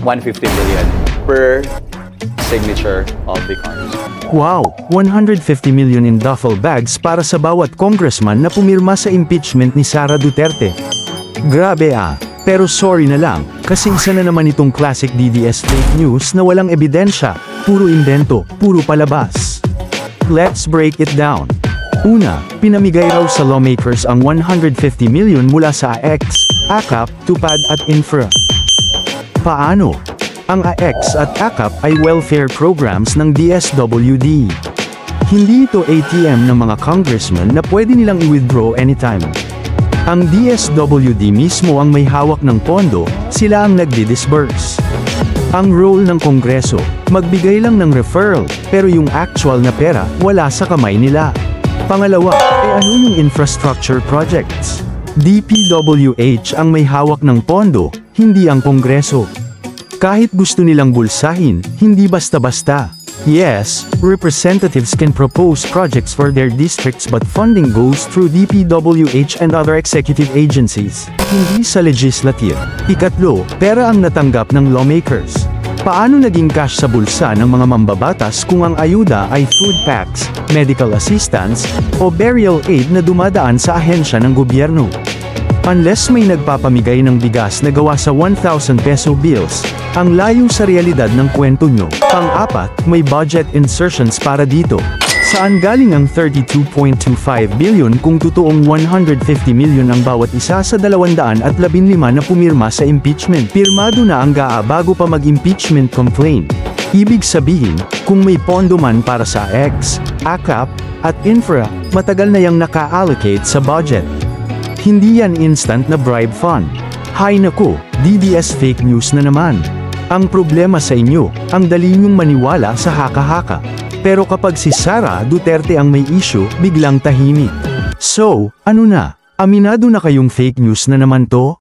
150 million per signature of the congressman. Wow, 150 million in duffel bags para sa bawat congressman na pumirma sa impeachment ni Sara Duterte. Grabe ah, pero sorry na lang, kasi isa na naman itong classic DDS fake news na walang ebidensya, puro invento, puro palabas. Let's break it down. Una, pinamigay raw sa lawmakers ang 150 million mula sa AX, AKAP, TUPAD at Infra. Paano? Ang AX at AKAP ay welfare programs ng DSWD. Hindi ito ATM ng mga congressman na pwede nilang i-withdraw anytime. Ang DSWD mismo ang may hawak ng pondo, sila ang nagdi-disburse. Ang role ng Kongreso, magbigay lang ng referral, pero yung actual na pera, wala sa kamay nila. Pangalawa, ano yung infrastructure projects? DPWH ang may hawak ng pondo, hindi ang Kongreso. Kahit gusto nilang bulsahin, hindi basta-basta. Yes, representatives can propose projects for their districts but funding goes through DPWH and other executive agencies, hindi sa legislative. Ikatlo, pera ang natanggap ng lawmakers. Paano naging cash sa bulsa ng mga mambabatas kung ang ayuda ay food packs, medical assistance, o burial aid na dumadaan sa ahensya ng gobyerno? Unless may nagpapamigay ng bigas na gawa sa 1,000 peso bills, ang layo sa realidad ng kwento nyo. Pang-apat, may budget insertions para dito. Saan galing ang 32.25 billion kung totoong 150 million ang bawat isa sa 215 na pumirma sa impeachment? Pirmado na ang GAA bago pa mag-impeachment complaint. Ibig sabihin, kung may pondo man para sa X, AKAP, at Infra, matagal na yang naka-allocate sa budget. Hindi yan instant na bribe fund. Hay nako, DDS fake news na naman. Ang problema sa inyo, ang dali nyong maniwala sa haka-haka. Pero kapag si Sara Duterte ang may issue, biglang tahimik. So, ano na? Aminado na kayong fake news na naman to?